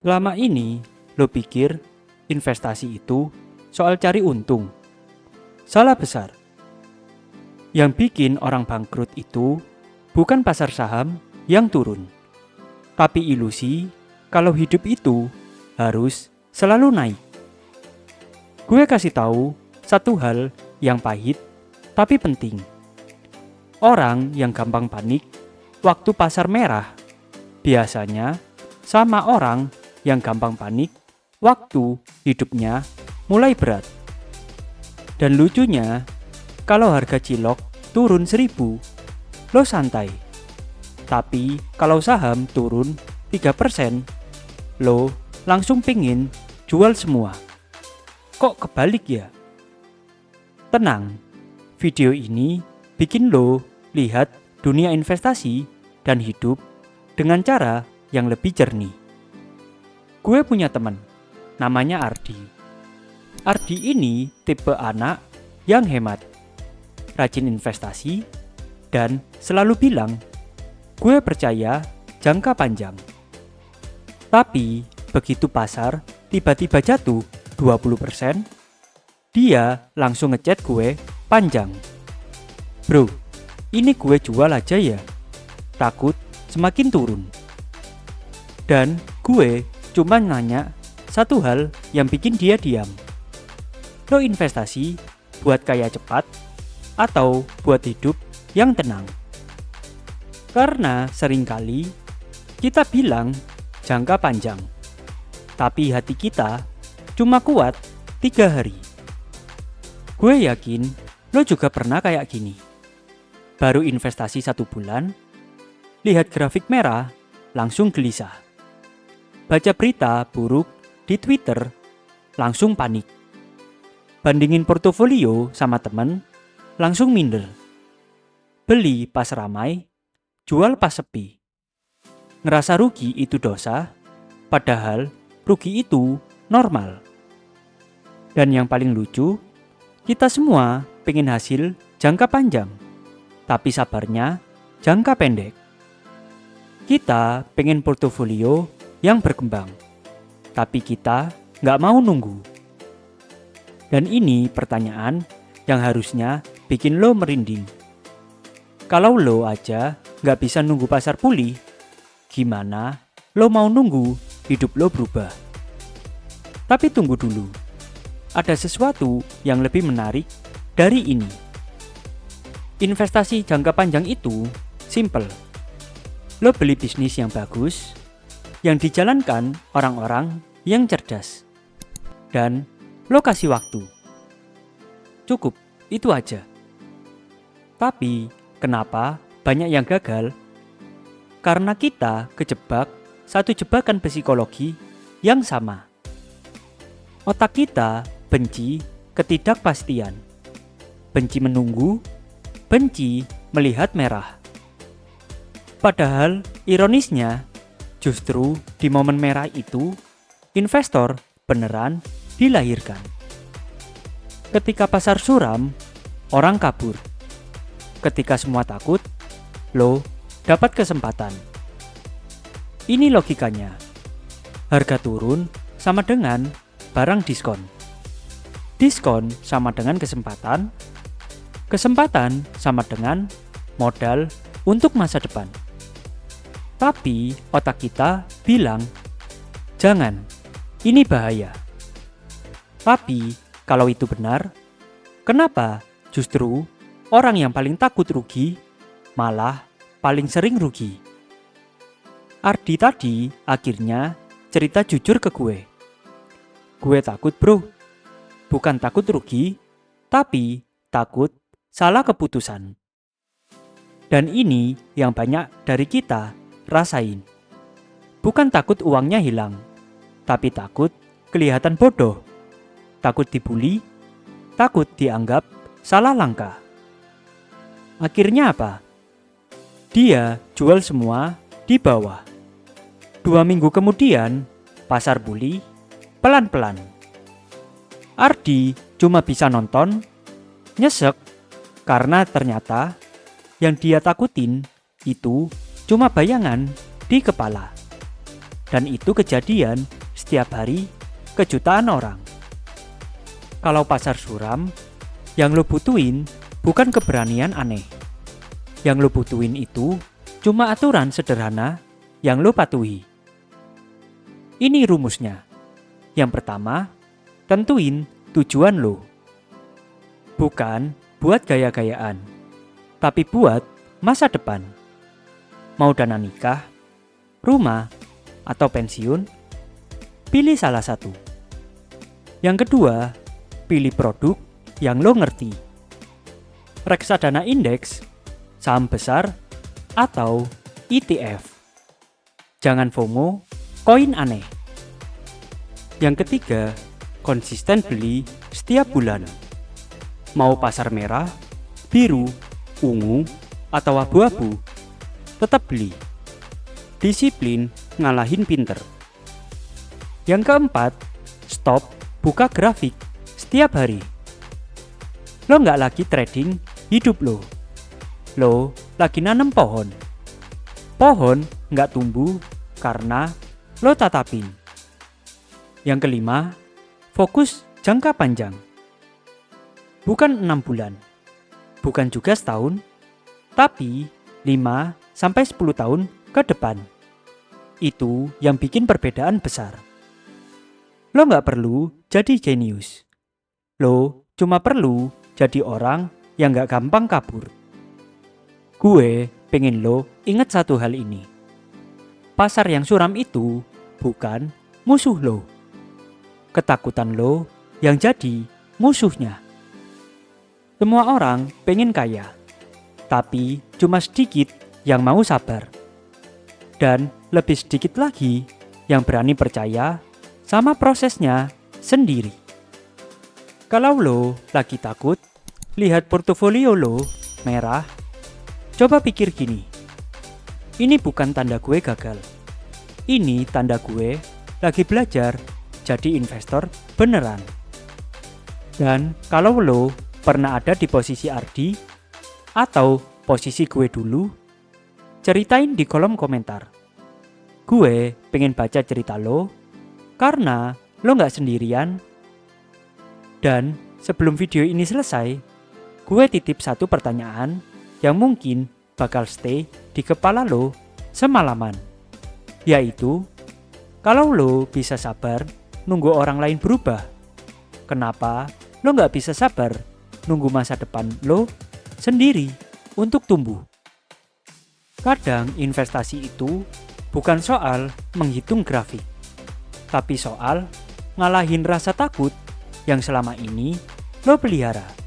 Lama ini, lo pikir investasi itu soal cari untung. Salah besar. Yang bikin orang bangkrut itu bukan pasar saham yang turun, tapi ilusi kalau hidup itu harus selalu naik. Gue kasih tahu satu hal yang pahit tapi penting. Orang yang gampang panik waktu pasar merah biasanya sama orang yang gampang panik waktu hidupnya mulai berat. Dan lucunya, kalau harga cilok turun 1.000, lo santai. Tapi kalau saham turun 3%, lo langsung pingin jual semua. Kok kebalik ya? Tenang, video ini bikin lo lihat dunia investasi dan hidup dengan cara yang lebih jernih. Gue punya teman, namanya Ardi. Ardi ini tipe anak yang hemat, rajin investasi, dan selalu bilang, gue percaya jangka panjang. Tapi begitu pasar tiba-tiba jatuh 20%, dia langsung ngechat gue panjang. Bro, ini gue jual aja ya, takut semakin turun. Dan gue cuma nanya satu hal yang bikin dia diam. Lo investasi buat kaya cepat atau buat hidup yang tenang? Karena seringkali kita bilang jangka panjang, tapi hati kita cuma kuat 3 hari. Gue yakin lo juga pernah kayak gini. Baru investasi 1 bulan, lihat grafik merah, langsung gelisah. Baca berita buruk di Twitter, langsung panik. Bandingin portofolio sama temen, langsung minder. Beli pas ramai, jual pas sepi. Ngerasa rugi itu dosa, padahal rugi itu normal. Dan yang paling lucu, kita semua pengen hasil jangka panjang, tapi sabarnya jangka pendek. Kita pengen portofolio yang berkembang, tapi kita nggak mau nunggu. Dan ini pertanyaan yang harusnya bikin lo merinding. Kalau lo aja nggak bisa nunggu pasar pulih, gimana lo mau nunggu hidup lo berubah? Tapi tunggu dulu, ada sesuatu yang lebih menarik dari ini. Investasi jangka panjang itu simple. Lo beli bisnis yang bagus, yang dijalankan orang-orang yang cerdas. Dan lo kasih waktu. Cukup, itu aja. Tapi, kenapa banyak yang gagal? Karena kita kejebak satu jebakan psikologi yang sama. Otak kita benci ketidakpastian. Benci menunggu, benci melihat merah. Padahal, ironisnya, justru di momen merah itu, investor beneran dilahirkan. Ketika pasar suram, orang kabur. Ketika semua takut, lo dapat kesempatan. Ini logikanya. Harga turun sama dengan barang diskon. Diskon sama dengan kesempatan. Kesempatan sama dengan modal untuk masa depan. Tapi otak kita bilang, jangan, ini bahaya. Tapi kalau itu benar, kenapa justru orang yang paling takut rugi malah paling sering rugi? Ardi tadi akhirnya cerita jujur ke gue. Gue takut bro, bukan takut rugi, tapi takut salah keputusan. Dan ini yang banyak dari kita rasain. Bukan takut uangnya hilang, tapi takut kelihatan bodoh, takut dibully, takut dianggap salah langkah. Akhirnya apa? Dia jual semua di bawah. 2 minggu kemudian, pasar bully pelan-pelan. Ardi cuma bisa nonton, nyesek, karena ternyata yang dia takutin itu cuma bayangan di kepala. Dan itu kejadian setiap hari ke jutaan orang. Kalau pasar suram, yang lo butuhin bukan keberanian aneh. Yang lo butuhin itu cuma aturan sederhana yang lo patuhi. Ini rumusnya. Yang pertama, tentuin tujuan lo. Bukan buat gaya-gayaan, tapi buat masa depan. Mau dana nikah, rumah, atau pensiun? Pilih salah satu. Yang kedua, pilih produk yang lo ngerti. Reksadana indeks, saham besar, atau ETF. Jangan FOMO, koin aneh. Yang ketiga, konsisten beli setiap bulan. Mau pasar merah, biru, ungu, atau abu-abu, tetap beli. Disiplin ngalahin pinter. Yang keempat, stop buka grafik setiap hari. Lo nggak lagi trading hidup lo. Lo lagi nanam pohon. Pohon nggak tumbuh karena lo tatapin. Yang kelima, fokus jangka panjang. Bukan 6 bulan, bukan juga setahun, tapi 5-10 tahun ke depan. Itu yang bikin perbedaan besar. Lo nggak perlu jadi jenius. Lo cuma perlu jadi orang yang nggak gampang kabur. Gue pengen lo ingat satu hal ini. Pasar yang suram itu bukan musuh lo. Ketakutan lo yang jadi musuhnya. Semua orang pengen kaya, tapi cuma sedikit yang mau sabar. Dan lebih sedikit lagi yang berani percaya sama prosesnya sendiri. Kalau lo lagi takut, lihat portofolio lo merah, coba pikir gini. Ini bukan tanda gue gagal. Ini tanda gue lagi belajar jadi investor beneran. Dan kalau lo pernah ada di posisi Ardi atau posisi gue dulu, ceritain di kolom komentar. Gue pengen baca cerita lo karena lo gak sendirian. Dan sebelum video ini selesai, gue titip satu pertanyaan yang mungkin bakal stay di kepala lo semalaman. Yaitu, kalau lo bisa sabar nunggu orang lain berubah, kenapa lo gak bisa sabar nunggu masa depan lo sendiri untuk tumbuh? Kadang investasi itu bukan soal menghitung grafik, tapi soal ngalahin rasa takut yang selama ini lo pelihara.